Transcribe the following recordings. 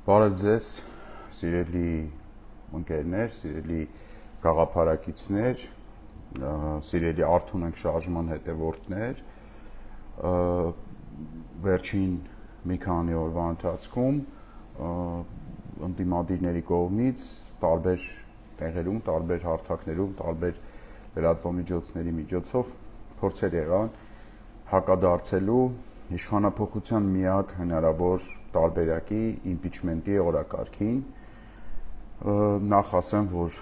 Բարև ձեզ, սիրելի ընկերներ, սիրելի գաղափարակիցներ, սիրելի Արթուն ենք շարժման հետևորդներ, վերջին մի քանի օրվա ընթացքում ընդդիմադիրների կողմից տարբեր տեղերում, տարբեր հարթակներում, տարբեր լրատվամիջոցների միջոցով փորձեր եղան հակադարձելու իշխանափոխության միակ հնարավոր տարբերակի իմպիչմենտի օրակարգին, նախ ասեմ, որ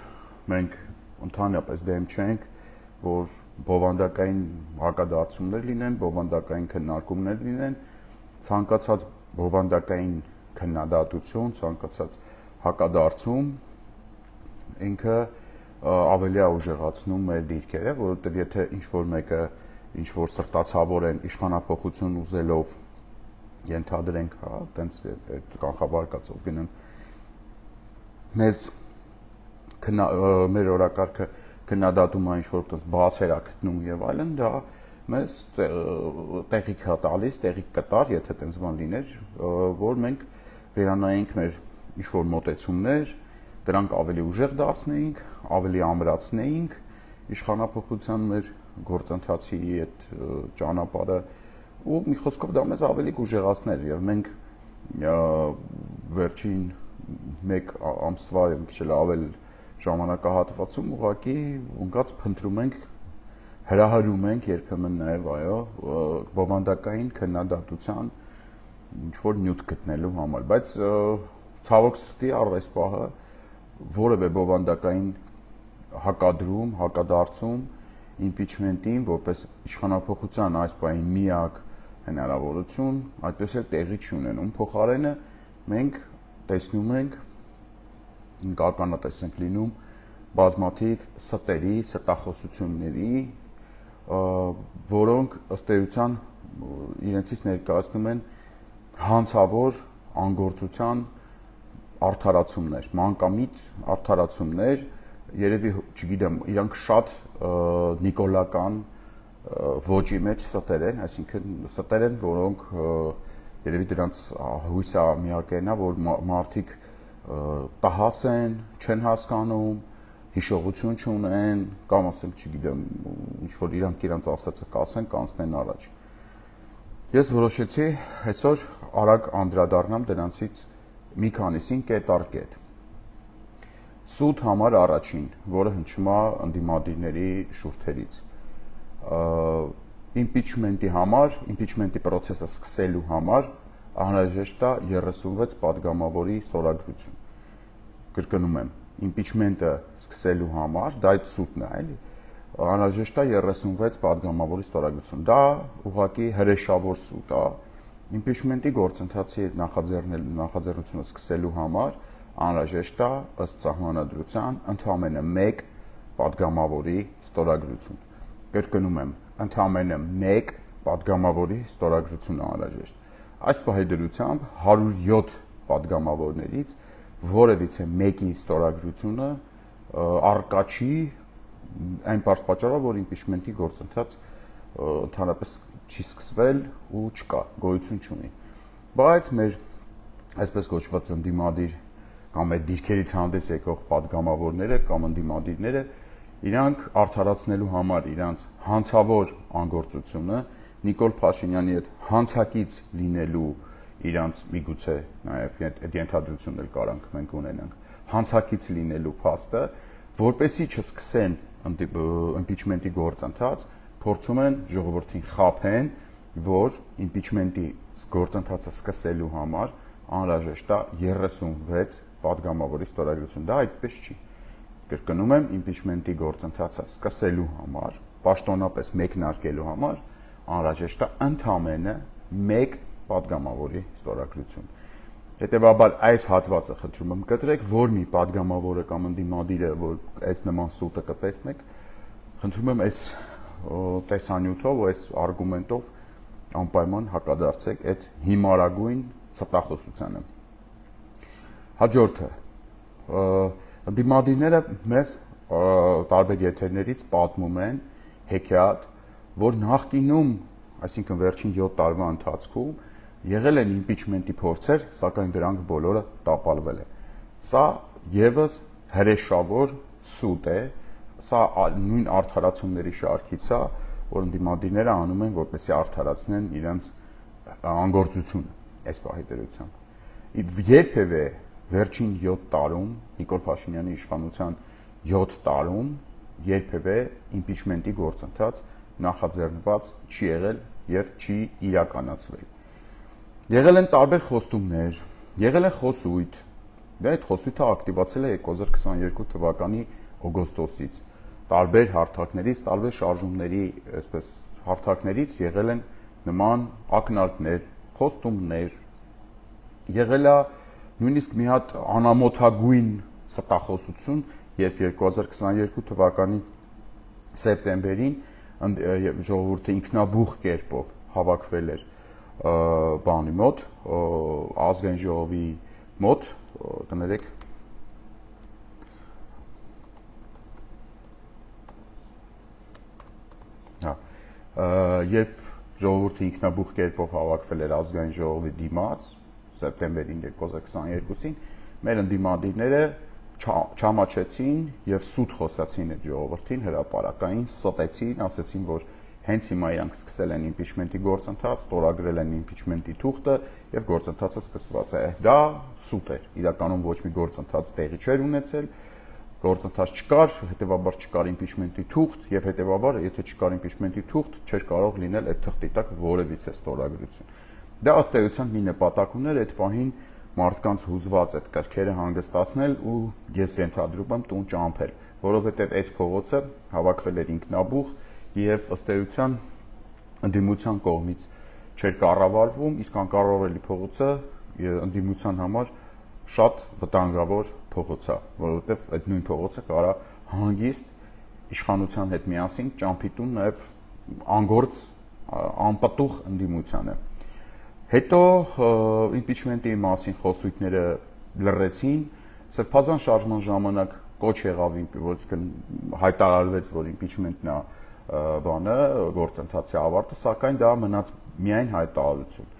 մենք ընդհանրապես դեմ չենք, որ բովանդակային հակադարձումներ լինեն, բովանդակային քննարկումներ լինեն, ցանկացած բովանդակային քննադատություն, ցանկացած հակադարձում ինքը ավելի է ուժեղացնում մեր դիրքերը, որովհետև եթե ինչ-որ մեկը ինչ-որ սրտացավոր են իշխանափոխություն ուզելով ենթադրենք, տենց կանխավարկածով գնանք, մեր օրակարգը քննադատում է ինչ-որ տենց բացեր է գտնում եւ այլն, դա մեզ տեղիք է տալիս, տեղիք կտար, եթե տենց բան լիներ, որ մենք վերանայենք մեր ինչ-որ մոտեցումներ, դրանք ավելի ուժեղ դարձնեինք, ավելի ամրացնեինք իշխանափոխության մեր գործընթացի այդ ճանապարհը ու մի խոսքով դա մեզ ավելի կուժեղացներ եւ մենք վերջին 1 ամսվա եւ մի քիչ ավել ժամանակահատվածում ուղղակի ունկած փնտրում ենք հրահրում ենք երբեմն նաեւ այո բովանդակային քննադատության ինչ որ նյութ գտնելու համար, բայց ցավոք սրտի առ այս պահը որևէ բովանդակային հակադրում, հակադարձում իմպիչմենտին որպես իշխանափոխության այս պահին միակ հնարավորություն այդպես էլ տեղի չունենում, փոխարենը մենք տեսնում ենք ականատես ենք լինում բազմաթիվ ստերի, ստախոսությունների, որոնք ըստ էության իրենցից ներկայացնում են հանցավոր անգործության արդարացումներ, մանկամիտ արդարացումներ, երևի չգիտեմ, իրանք շատ նիկոլական ոճի մեջ ստեր են, այսինքն ստեր են, որոնք երևի դրանց հույսը միակենա, որ մարդիկ տհաս են, չեն հասկանում, հիշողություն չունեն, կամ ասեմ, չգիտեմ, ինչ որ իրանք ասածը կասեն, կանցնեն առաջ։ Ես որոշեցի այսօր արագ անդրադառնամ դրանցից մի քանիսին կետ առ կետ։ Սուտ համար առաջին, որը հնչում է ընդդիմադիրների շուրթերից։ Իմպիչմենտի համար, իմպիչմենտի process-ը սկսելու համար անհրաժեշտ է 36 падգամավորի ստորագրություն։ Կրկնում եմ, իմպիչմենտը սկսելու համար, դա այդ սուտն է, էլի, անհրաժեշտ է 36 падգամավորի ստորագրություն։ Դա ուղղակի հրեշավոր սուտ է։ Իմպիչմենտի գործընթացի նախաձեռնությունը սկսելու համար անհրաժեշտ է ըստ սահմանադրության ընդամենը 1 падգամավորի ստորագրություն։ Կրկնում եմ, ընդամենը 1 падգամավորի ստորագրություն անհրաժեշտ։ Այս պահի դրությամբ 107 падգամավորներից որևիցե մեկի ստորագրությունը առկա չի այն պարզ պատճառով, որ իմպիչմենտի գործընթաց ընդհանրապես չի սկսվել ու չկա, գոյություն չունի։ Բայց մեր այսպես կոչված ընդդիմադիր կամ այդ դիրքերից հանդես եկող падգամավորները կամ ընդդիմադիրները իրանք արդարացնելու համար իրանց հանցավոր անգործությունը Նիկոլ Փաշինյանի այդ հանցակից լինելու իրանց միգուցե նաև այդ ենթադրությունն էլ կարանք մենք ունենանք հանցակից լինելու փաստը որպեսի չսկսեն իմպիչմենտի գործընթաց փորձում են ժողովրդին խաբեն որ իմպիչմենտի գործընթացը սկսելու համար անհրաժեշտ է 36 падգամավորի ստորագրություն։ Դա այդպես չի։ Կրկնում եմ, իմպիչմենտի գործընթացը սկսելու համար, պաշտոնապես մեկնարկելու համար անհրաժեշտ է ընդամենը 1 падգամավորի ստորագրություն։ Հետևաբար այս հատվածը խնդրում եմ կտրեք, որ մի падգամավորը կամ ընդդիմադիրը, որ այս նման սուտը կտեսնեք, խնդրում եմ այս տեսանյութով ու այս արգումենտով անպայման հակադարձեք այդ հիմարագույն ստախոսությանը։ Հաջորդը ընդդիմադիրները մեզ տարբեր եթերներից պատմում են հեքիաթ, որ նախկինում, այսինքն վերջին 7 տարվա ընթացքում եղել են impeachment-ի փորձեր, սակայն դրանք բոլորը տապալվել են։ Սա եւս հրեշավոր սուտ է, սա նույն արդարացումների շարքից է, որ ընդդիմադիրները անում են, որպեսզի արդարացնեն իրենց անգործությունը այս պահի դրությամբ։ Երբևէ վերջին 7 տարում Նիկոլ Փաշինյանի իշխանության 7 տարում երբևէ impeachment-ի գործընթաց նախաձեռնված չի եղել եւ չի իրականացվել։ Եղել են տարբեր խոստումներ, եղել է խոսույթ, դա այդ խոսույթը ակտիվացել է 2022 թվականի օգոստոսից։ Տարբեր հարթակներից, տարբեր շարժումների, այսպես հարթակներից եղել են նման ակնարկներ, խոստումներ, եղել է նույնիսկ մի հատ անամոթագույն ստախոսություն, երբ 2022 թվականի սեպտեմբերին ժողովուրդը ինքնաբուխ կերպով հավաքվել էր բանի մոտ, ազգային ժողովի մոտ, կներեք, երբ ժողովուրդը ինքնաբուխ կերպով հավաքվել էր ազգային ժողովի դիմաց սեպտեմբերին 2022-ին, մեր ընդդիմադիրները չամաչեցին եւ սուտ խոսացին այդ ժողովրդին, հրապարակային ստեցին, ասացին, որ հենց հիմա իրանք սկսել են impeachment-ի գործընթաց, ստորագրել են impeachment-ի թուղթը եւ գործընթացը սկսված է։ Դա սուտ էր, իրականում ոչ մի գործընթաց տեղի չէր ունեցել, գործընթաց չկար, հետեւաբար չկար impeachment-ի թուղթ եւ հետեւաբար եթե չկար impeachment-ի թուղթ, չէր կարող լինել այդ թղթի տակ որևիցե ստորագրություն։ Դա ըստ էության մի նպատակ ուներ այդ պահին մարդկանց հուզված այդ կրքերը հանգստացնել ու ես ենթադրում եմ տուն ճամփել, որովհետեւ այդ փողոցը հավաքվել էր ինքնաբուխ եւ ըստ էության ընդդիմության կողմից չէր կառավարվում, իսկ անկառավարելի փողոցը ընդդիմության համար շատ վտանգավոր փողոց է, որովհետեւ այդ նույն փողոցը կարա հանգիստ իշխանության հետ միասին ճամփի տուն նաեւ անգործ անպտուղ ընդդիմությանը։ Հետո impeachment-ի մասին խոսույթները լռեցին, սրբազան շարժման ժամանակ կոչ եղավ, որ հայտարարվեց, որ impeachment-ն է բանը գործընթացի ավարտը, սակայն դա մնաց միայն հայտարարություն։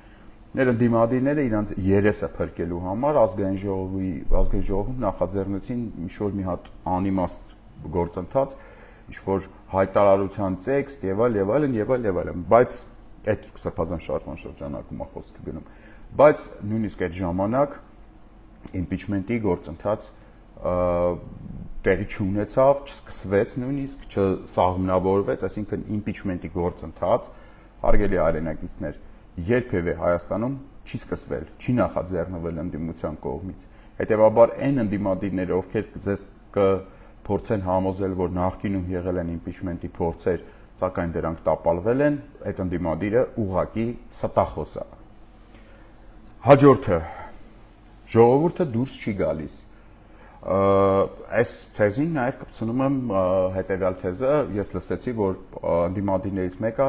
Ներ ընդդիմադիրները իրանց երեսը փրկելու համար ազգային ժողովում նախաձեռնեցին ինչ-որ մի հատ անիմաստ գործընթաց, ինչ-որ հայտարարության տեքստ եւ այլն, բայց այդ սրբազան շարժման շրջանակում է խոսքը գնում, բայց նույնիսկ այդ ժամանակ impeachment-ի գործընթաց տեղի չունեցավ, չսկսվեց նույնիսկ, չսահմանավորվեց, այսինքն impeachment-ի գործընթաց, հարգելի հայրենակիցներ, երբևէ Հայաստանում չի սկսվել, չի նախաձեռնվել ընդդիմության կողմից։ Հետևաբար այն ընդդիմադիրները, ովքեր ձեզ կփորձեն համոզել, որ նախկինում եղել են impeachment-ի փորձեր, սակայն դրանք տապալվել են, այդ ընդդիմադիրը ուղղակի ստախոս է։ Հաջորդը ժողովուրդը դուրս չի գալիս։ Այս թեզին նաև կպցնում եմ հետևյալ թեզը, ես լսեցի, որ ընդդիմադիրներից մեկը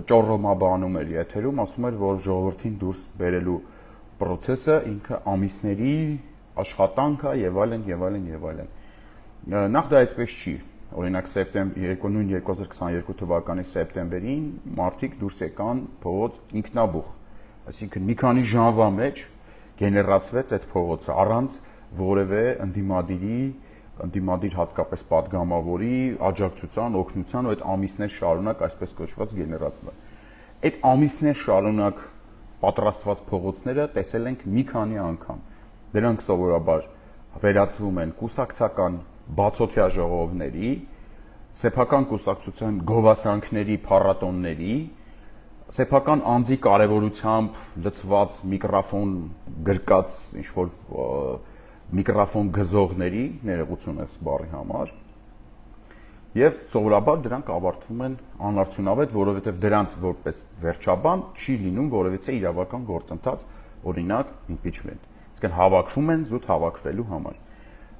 ճոռոմաբանում էր եթերում, ասում էր, որ ժողովրդին դուրս բերելու process-ը ինքը ամիսների աշխատանք է եւ այլն։ Նախ դա այդպես չի։ Օրինակ նույն 2022 թվականի սեպտեմբերին մարդիկ դուրս եկան փողոց ինքնաբուխ, այսինքն մի քանի ժամվա մեջ գեներացվեց այդ փողոցը առանց որևէ ընդդիմադիր հատկապես падգամավորի աջակցության, օգնության ու այդ ամիսներ շարունակ այսպես կոչված գեներացվել։ Այդ ամիսներ շարունակ պատրաստված փողոցները տեսել ենք մի քանի անգամ։ Դրանք սովորաբար վերածվում են կուսակցական բացօթյա ժողովների, սեփական կուսակցության գովասանքների, փառատոնների, սեփական անձի կարևորությամբ լցված միկրոֆոն գրկած ինչ-որ միկրոֆոն գզողների ներողություն այս բառի համար եւ սովորաբար դրանք ավարտվում են անարդյունավետ, որովհետեւ դրանց որպես վերջաբան չի լինում որևիցե իրավական գործընթաց, օրինակ impeachment։ Իսկ հավաքվում են զուտ հավաքվելու համար։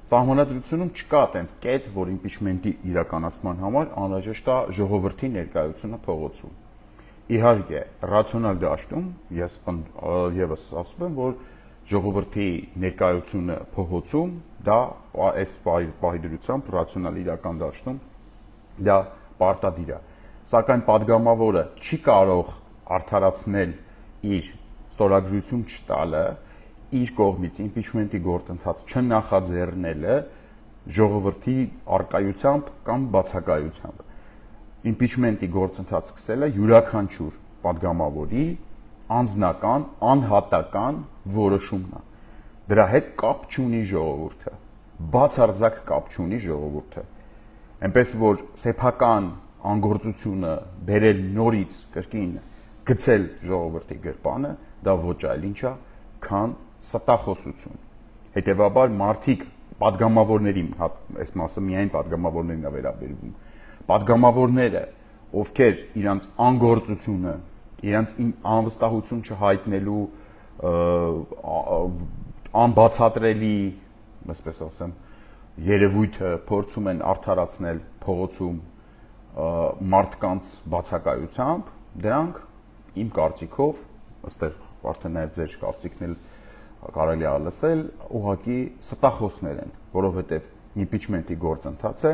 Սահմանադրությունում չկա այդպես կետ, որ impeachment-ի իրականացման համար անհրաժեշտ է ժողովրդի ներկայությունը փողոցում։ Իհարկե, ռացիոնալ դաշտում ես եւս ասում եմ, որ ժողովրդի ներկայությունը փողոցում դա այս պահի ռացիոնալ իրական դաշտում դա պարտադիր է։ Սակայն падգամավորը չի կարող արդարացնել իր ստորագրություն չտալը, իր կողմից impeachment-ի գործընթաց չնախաձեռնելը ժողովրդի արկայությամբ կամ բացակայությամբ։ Impeachment-ի գործընթաց սկսելը յուրաքանչյուր падգամավորի անձնական, անհատական որոշումն է։ Դրա հետ կապ չունի ժողովուրդը, բացարձակ կապ չունի ժողովուրդը։ Այնպես որ սեփական անգործությունը բերել նորից կրկին գցել ժողովրդի գրպանը, դա ոչ այլ ինչ է, քան ստախոսություն։ Հետևաբար մարդիկ падգամավորներին, այս մասը միայն падգամավորներին է վերաբերվում, падգամավորները, ովքեր իրանց անգործությունը, իրանց անվստահություն չհայտնելու անբացատրելի, այսպես ասեմ, երևույթը փորձում են արդարացնել փողոցում մարդկանց բացակայությամբ, դրանք իմ կարծիքով, այստեղ արդեն նաև ձեր կարծիքն էլ կարելի է լսել, ուղղակի ստախոսներ են, որովհետև impeachment-ի գործընթացը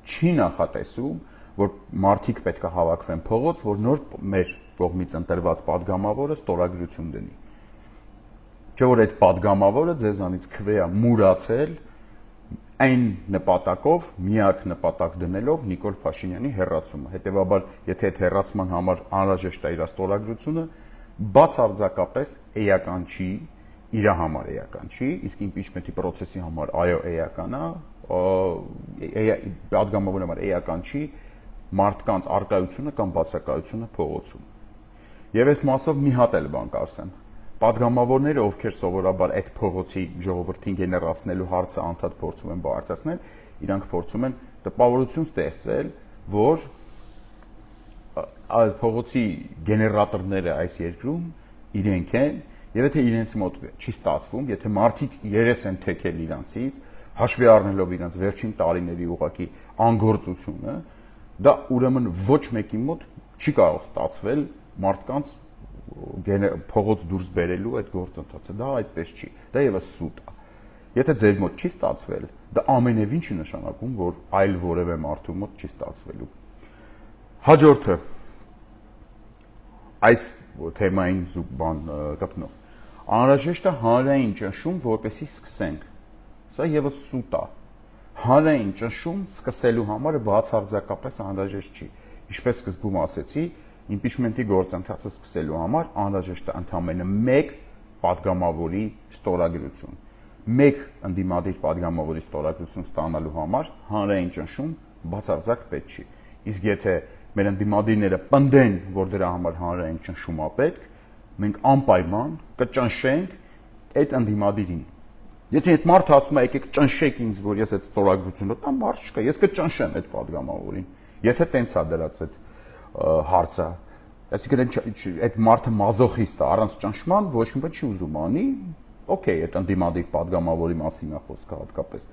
չի նախատեսում, որ մարդիկ պետք է հավաքվեն փողոց, որ նոր մեր կողմից ընտրված падգամավորը ստորագրություն դնի։ Չէ՞ որ այդ падգամավորը ձեզանից քվե է մուրացել այն նպատակով, միակ նպատակ դնելով Նիկոլ Փաշինյանի հեռացումը։ Հետևաբար, եթե այդ հեռացման համար անհրաժեշտ է իր ստորագրությունը, բացարձակապես էական չի, իր համար էական չի, իսկ impeachment-ի process-ի համար այո էական է, падգամավորի համար էական չի մարդկանց արկայությունը կամ բացակայությունը փողոցում։ Եվ այս մասով մի հատ էլ բան կարծեմ։ Падգամավորները, ովքեր սովորաբար այդ փողոցի ժողովրդին գեներացնելու հարցը անդադ փորձում են բարձրացնել, իրանք փորձում են տպավորություն ստեղծել, որ այդ փողոցի գեներատորները այս երկրում իրենք են, եւ եթե իրենց մոտ չի ստացվում, եթե մարդիկ երես են թեքել իրանցից, հաշվի առնելով իրանց վերջին տարիների ուղղակի անգործությունը, դա ուրեմն ոչ մեկի մոտ չի կարող ստացվել մարդկանց փողոց դուրս բերելու այդ գործընթացը, դա այդպես չի, դա եւս սուտ է։ Եթե ձեր մոտ չի ստացվել, դա ամենևին չի նշանակում, որ այլ որևէ մարդու մոտ չի ստացվելու։ Հաջորդը այս թեմային բան կապնող։ Անհրաժեշտ է հանրային ճնշում, որպեսզի սկսենք։ Սա եւս սուտ է։ Հանրային ճնշում սկսելու համար բացարձակապես անհրաժեշտ չի։ Ինչպես սկզբում ասեցի, impeachment-ի գործընթացը սկսելու համար անհրաժեշտ է ընդամենը 1 падգամավորի ստորագրություն։ 1 ընդդիմադիր падգամավորի ստորագրություն ստանալու համար հանրային ճնշում բացարձակ պետք չի։ Իսկ եթե մեր ընդդիմադիրները պնդեն, որ դրա համար հանրային ճնշում է պետք, մենք անպայման կճնշենք այդ ընդդիմադիրին։ Եթե այդ մարդը ասում է եկեք ճնշեք ինձ, որ ես այդ ստորագրությունը տամ, մարդ չկա, ես կճնշեմ այդ падգամավորին։ Եթե տենց է դրած այդ հարցը, այսինքն այդ մարդը մազոխիստ է, առանց ճնշման ոչ մի բան չի ուզում անի, օքեյ, այդ ընդդիմադիր падգամավորի մասին է խոսքը հատկապես։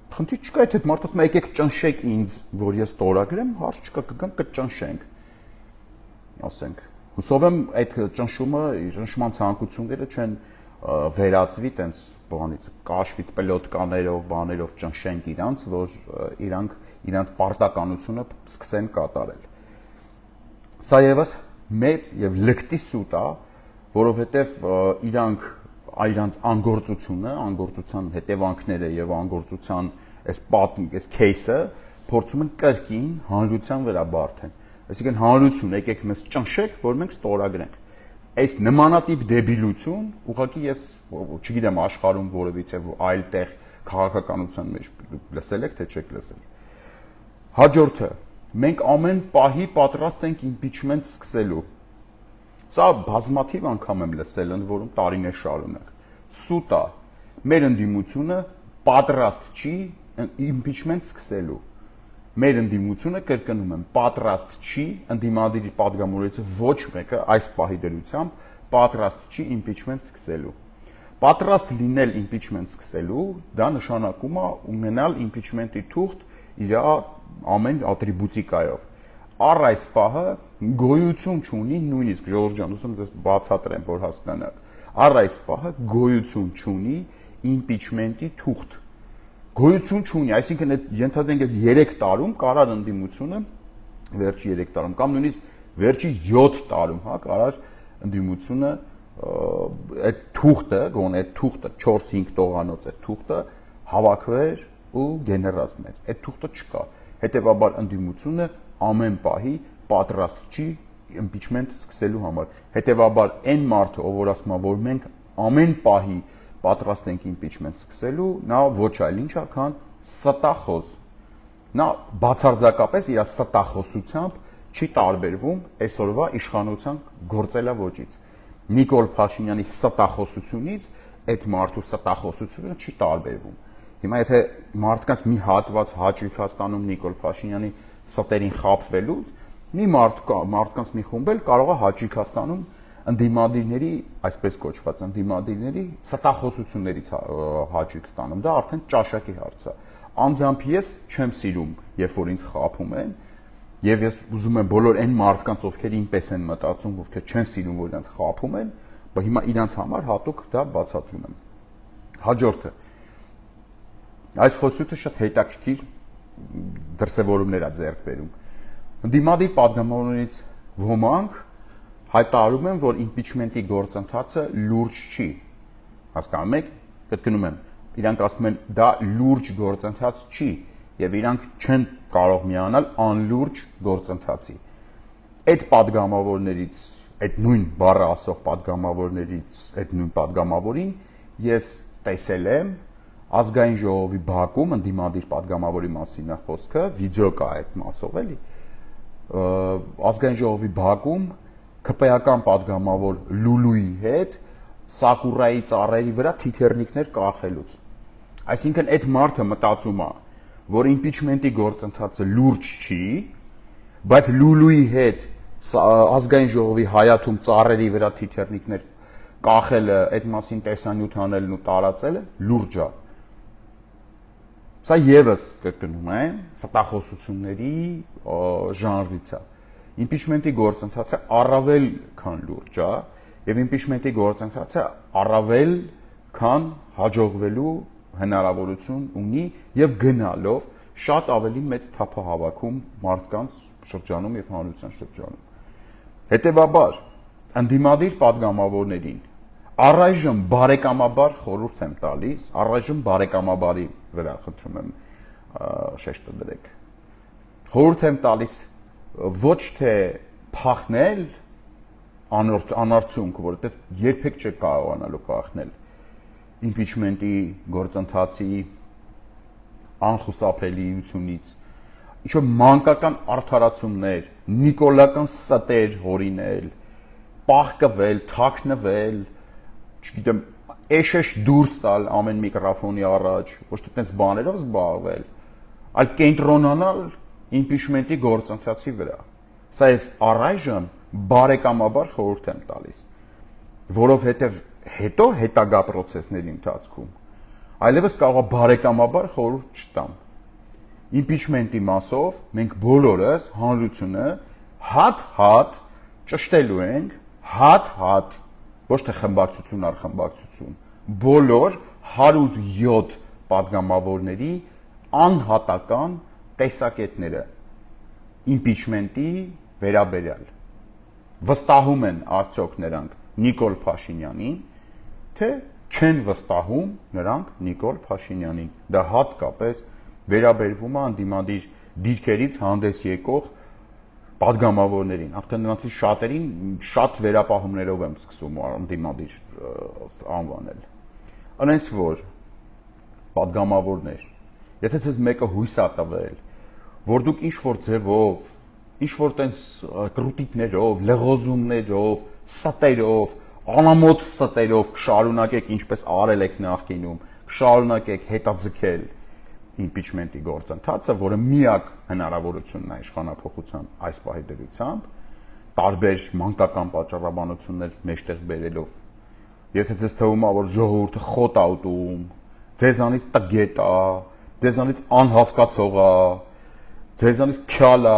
Խնդիր չկա, եթե այդ մարդը ասում է եկեք ճնշեք ինձ, որ ես ստորագրեմ, հարց չկա, կգանք կճնշենք։ Ասենք, հուսով եմ այդ ճնշման ցանկությունները չեն վերածվի տենց բանից, կաշվից, պլյոտկաներով, բաներով ճնշենք իրանց, որ իրանց պարտականությունը սկսեն կատարել։ Սա եւս մեծ եւ լկտի սուտ է, որովհետեւ իրանց անգործությունը, անգործության հետևանքները եւ անգործության այս кейսը փորձում են կրկին հանրության վրա բարթեն։ Այսինքն հանրություն եկեք մեզ ճնշեք, որ մենք ստորագրենք։ Այս նմանատիպ դեբիլություն, ուղղակի ես չգիտեմ աշխարհում որևիցե այլ տեղ քաղաքականության մեջ լսել եք թե չեք լսել։ Հաջորդը, մենք ամեն պահի պատրաստ ենք impeachment սկսելու։ Սա բազմաթիվ անգամ եմ լսել, ընդ որում տարիներ շարունակ։ Սուտ է, մեր ընդդիմությունը պատրաստ չի impeachment սկսելու։ Մեր ընդդիմությունը, կրկնում եմ, պատրաստ չի, ընդդիմադիր падգամավորից ոչ մեկը այս պահի դրությամբ պատրաստ չի impeachment սկսելու։ Պատրաստ լինել impeachment սկսելու, դա նշանակում է ունենալ impeachment-ի թուղթ իր ամեն ատրիբուտիկայով։ Առ այս պահը գոյություն չունի, նույնիսկ Ժորժ ջան, ուսում ձեզ բացատրեմ, որ հասկանաք։ Առ այս պահը գոյություն չունի impeachment-ի թուղթ։ Գոյություն չունի, այսինքն այդ ենթադրենք այս 3 տարում կարար ընդդիմությունը վերջի 3 տարում կամ նույնիսկ վերջի 7 տարում, հա, կարար ընդդիմությունը այդ թուղթը, գոնե այդ թուղթը 4-5 տողանոց այդ թուղթը հավաքվեր ու գեներացներ։ Այդ թուղթը չկա։ Հետևաբար ընդդիմությունը ամեն պահի պատրաստ չի impeachment սկսելու համար։ Հետևաբար այն մարդը, ով որ ասում է, որ մենք ամեն պահի պատրաստ ենք impeachment սկսելու, նա ոչ այլ ինչ է, քան ստախոս։ Նա բացարձակապես իր ստախոսությամբ չի տարբերվում այսօրվա իշխանության գործելավոճից։ Նիկոլ Փաշինյանի ստախոսությունից այդ մարդու ստախոսությունը չի տարբերվում։ Հիմա եթե մարդկանց մի հատված հաճույք հաստանում Նիկոլ Փաշինյանի ստերին խաբվելուց, մի մարդկանց մի խումբ էլ կարող է հաճույք հաստանում ընդդիմադիրների, այսպես կոչված ընդդիմադիրների ստախոսություններից հաճույք ստանում։ Դա արդեն ճաշակի հարց է։ Անձամբ ես չեմ սիրում, երբ որ ինձ խաբում են, եւ ես ուզում եմ բոլոր այն մարդկանց, ովքեր ինպես են մտածում, ովքեր չեն սիրում, որ իրենց խաբում են, բայց հիմա իրանց համար հատուկ դա բացատրում եմ։ Հաջորդը այս խոսությունը շատ հետաքրքիր դրսևորումներ է ձեռք բերում։ Ընդդիմադիր падգամավորներից ոմանք հայտարարում են, որ impeachment-ի գործընթացը լուրջ չի։ Հասկանում եք, կրկնում եմ, իրանք ասում են դա լուրջ գործընթաց չի եւ իրանք չեն կարող միանալ անլուրջ գործընթացի։ Այդ падգամավորներից, այդ նույն բառը ասող падգամավորներից, այդ նույն падգամավորին ես տեսել եմ ազգային ժողովի բակում ընդդիմադիր падգամավորի մասին է խոսքը, վիդեո կա այդ մասով էլի։ Ազգային ժողովի բակում ԿՊ-ական падգամավոր Լուլուի հետ Սակուրայի ծառերի վրա թիթեռնիկներ կախելուց։ Այսինքն այդ մարդը մտածում է, որ impeachment-ի գործընթացը լուրջ չի, բայց Լուլուի հետ ազգային ժողովի հայաթում ծառերի վրա թիթեռնիկներ կախելը, այդ մասին տեսանյութ անելն ու տարածելը լուրջ է։ Սա եւս կրկնում եմ, ստախոսությունների ժանրից է։ Impeachment-ի գործընթացը առավել քան լուրջ է, եւ impeachment-ի գործընթացը առավել քան հաջողվելու հնարավորություն ունի եւ գնալով շատ ավելի մեծ թափահավաքում մարդկանց շրջանում եւ հանրության շրջանում։ Հետևաբար ընդդիմադիր падգամավորներին առայժմ բարեկամաբար խորհուրդ եմ տալիս, առայժմ բարեկամաբարի վրա խնդրում եմ շեշտը դրեք։ Խորհուրդ եմ տալիս ոչ թե փախնել անարդյունք, որովհետեւ երբեք չեք կարողանալու փախնել impeachment-ի գործընթացի անխուսափելիությունից, ինչ-որ մանկական արդարացումներ, նիկոլական ստեր հորինել, պահկվել, թաքնվել, չգիտեմ, էշեշ դուրս տալ ամեն միկրոֆոնի առաջ, ոչ թե տենց բաներով զբաղվել, այլ կենտրոնանալ impeachment-ի գործընթացի վրա։ Սա ես առայժմ բարեկամաբար խորհուրդ եմ տալիս, որովհետև հետո հետագա process-ների ընթացքում այլևս կարող է բարեկամաբար խորհուրդ չտամ։ Impeachment-ի մասով մենք բոլորս հանրությունը հատ-հատ ճշտելու ենք, հատ-հատ, ոչ թե խմբակցություն առ խմբակցություն, բոլոր 107 падգամավորների անհատական տեսակետները impeachment-ի վերաբերյալ։ Վստահում են արդյոք նրանք Նիկոլ Փաշինյանին, թե չեն վստահում նրանք Նիկոլ Փաշինյանին։ Դա հատկապես վերաբերվում է ընդդիմադիր դիրքերից հանդես եկող падգամավորներին, արդեն նրանցից շատերին շատ վերապահումներով եմ սկսում ընդդիմադիր անվանել։ Այնպես որ падգամավորներ, եթե ցեզ մեկը հույս է տվել, որ դուք ինչ-որ ձևով, ինչ-որ տենց կրուտիկներով, լղոզումներով, ստերով, անամոթ ստերով կշարունակեք ինչպես արել եք նախկինում, կշարունակեք հետաձգել impeachment-ի գործընթացը, որը միակ հնարավորությունն է իշխանափոխության այս պահի դրությամբ, տարբեր մանկական պատճառաբանություններ մեջտեղ բերելով։ Եթե ձեզ թվում է, որ ժողովուրդը խոտ է ուտում, ձեզանից տգետ է, ձեզանից անհասկացող է, ձեզանից քյալ է,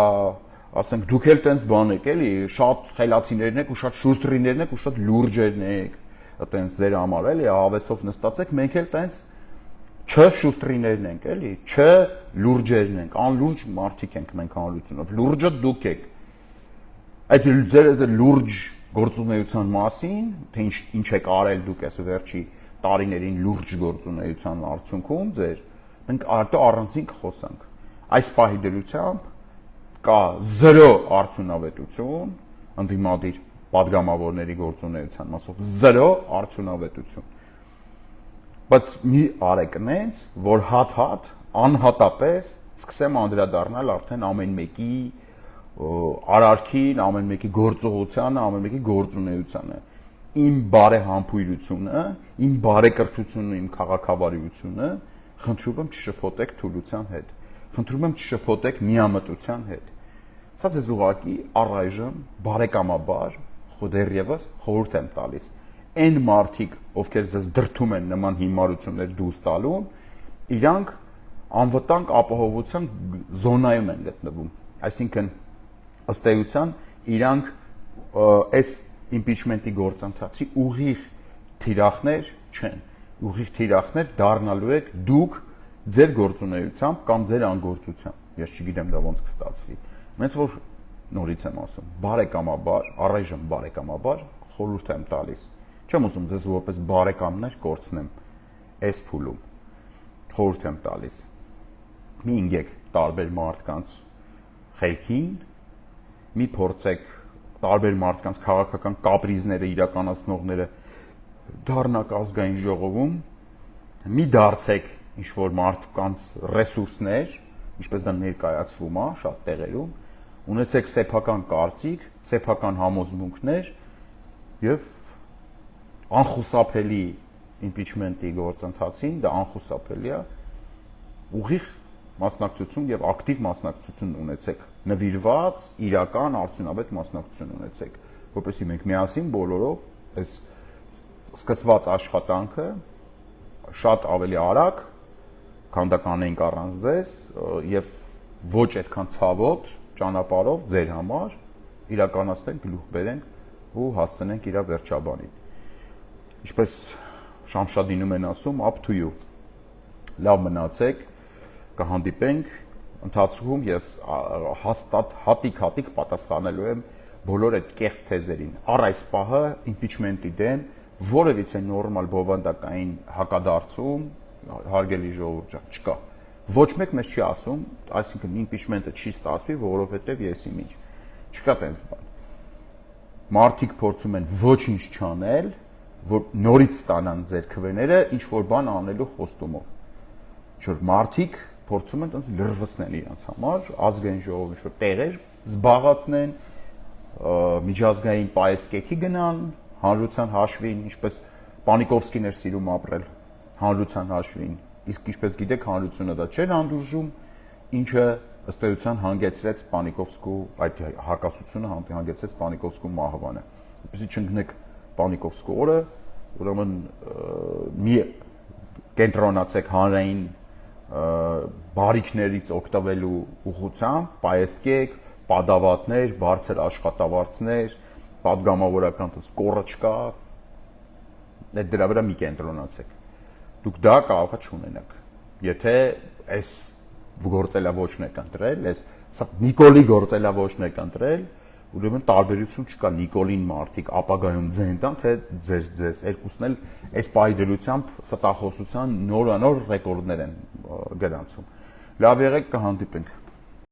ասենք դուք էլ տենց բան եք, էլի, շատ խելացիներն եք ու շատ շուստրիներն եք ու շատ լուրջերն եք, տենց ձեր համար էլի, հավեսով նստած եք, մենք էլ տենց չշուստրիներն ենք, էլի, չլուրջերն ենք, անլուրջ մարդիկ ենք մենք հանրությունով, լուրջը դուք եք։ Այդ ձեր լուրջ գործունեության մասին, թե ինչ եք արել դուք այս վերջի տարիներին լուրջ գործունեության արդյունքում ձեր, մենք առանձին կխոսանք։ Այս պահի դրությամբ կա 0 արդյունավետություն ընդդիմադիր падգամավորների գործունեության մասով 0 արդյունավետություն։ Բայց մի արեք նենց, որ հատ-հատ անհատապես սկսեմ անդրադառնալ արդեն ամեն մեկի արարքին, ամեն մեկի գործողությանը, ամեն մեկի գործունեությանը։ Իմ բարեհամբույրությունը, իմ բարեկրթությունը, իմ քաղաքավարությունը խնդրում եմ չշփոթեք թուլության հետ։ Խնդրում եմ չշփոթեք միամտության հետ։ Սա ձեզ ուղղակի առայժմ բարեկամաբար դեռևս խորհուրդ եմ տալիս։ Այն մարդիկ, ովքեր ձեզ դրդում են նման հիմարություններ դուրս տալուն, իրանք անվտանգ ապահովության զոնայում են գտնվում։ Այսինքն ըստ էության իրանք այս impeachment-ի գործընթացի ուղիղ թիրախներ չեն։ Ուղիղ թիրախներ դառնալու եք դուք ձեր գործունեությամբ կամ ձեր անգործությամբ։ Ես չգիտեմ դա ոնց կստացվի։ Մենց որ նորից եմ ասում, բարեկամաբար, առայժմ բարեկամաբար խորհուրդ եմ տալիս։ Չեմ ուզում ձեզ որպես բարեկամներ կորցնեմ այս փուլում։ Խորհուրդ եմ տալիս։ Մի ինգեք տարբեր մարդկանց խելքին, մի փորձեք տարբեր մարդկանց քաղաքական կապրիզները իրականացնողները դառնաք ազգային ժողովում, մի դարձեք ինչ-որ մարդկանց ռեսուրսներ, ինչպես դա ներկայացվում է շատ տեղերում, ունեցեք սեփական կարծիք, սեփական համոզմունքներ եւ անխուսափելի impeachment-ի գործընթացին, դա անխուսափելի է, ուղիղ մասնակցություն եւ ակտիվ մասնակցություն ունեցեք, նվիրված, իրական, արդյունավետ մասնակցություն ունեցեք, որպեսզի մենք միասին բոլորով այս սկսված աշխատանքը շատ ավելի արագ քանդականենք առանց ձեզ եւ ոչ այդքան ցավոտ ճանապարհով ձեր համար իրականացնենք, գլուխ բերենք ու հասցնենք իր վերջաբանին։ Ինչպես Շամշադինում են ասում, up to you։ Լավ մնացեք, կհանդիպենք ընթացքում ես հաստատ հատիկ պատասխանելու եմ բոլոր այդ կեղծ թեզերին։ Առ այս պահը impeachment-ի դեմ որևիցե նորմալ բովանդակային հակադարձում հարգելի ժողովուրդ ջան չկա։ Ոչ մեկ մեզ չի ասում, այսինքն impeachment-ը չի ստացվի, որովհետև ես իմիջ։ Չկա տենց բան։ Մարդիկ փորձում են ոչինչ չանել, որ նորից ստանան ձեր քվեները ինչ որ բան անելու խոստումով։ Որ մարդիկ փորձում են տենց լրվսնել իրենց համար, ազգային ժողովի ինչ որ տեղեր զբաղացնեն, միջազգային պայեստ գնան, հանրության հաշվին, ինչպես Պանիկովսկին էր սիրում ապրել, հանրության հաշվին, իսկ ինչպես գիտեք, հանրությունը դա չէր հանդուրժում, ինչը ըստ էության հանգեցրեց Պանիկովսկու այդ հակասությունը հանգեցրեց Պանիկովսկու մահվանը։ Որպեսզի չընկնեք Պանիկովսկու օրը, ուրեմն մի կենտրոնացեք հանրային բարիքներից օգտվելու ուղղությամբ, պայեստկեք, պատավատներ, բարձր աշխատավարձներ, падգամավորական կորը չկա, այդ դրա վրա մի կենտրոնացեք։ Դուք դա կարող եք չունենաք։ Եթե այս գործելավոճն եք ընտրել, այս Նիկոլի գործելավոճն եք ընտրել, ուրեմն տարբերություն չկա Նիկոլին մարդիկ ապագայում ձեն տան, թե ձեզ երկուսն էլ այս պահի դրությամբ ստախոսության նորանոր ռեկորդներ են գրանցում։ Լավ եղեք, կհանդիպենք։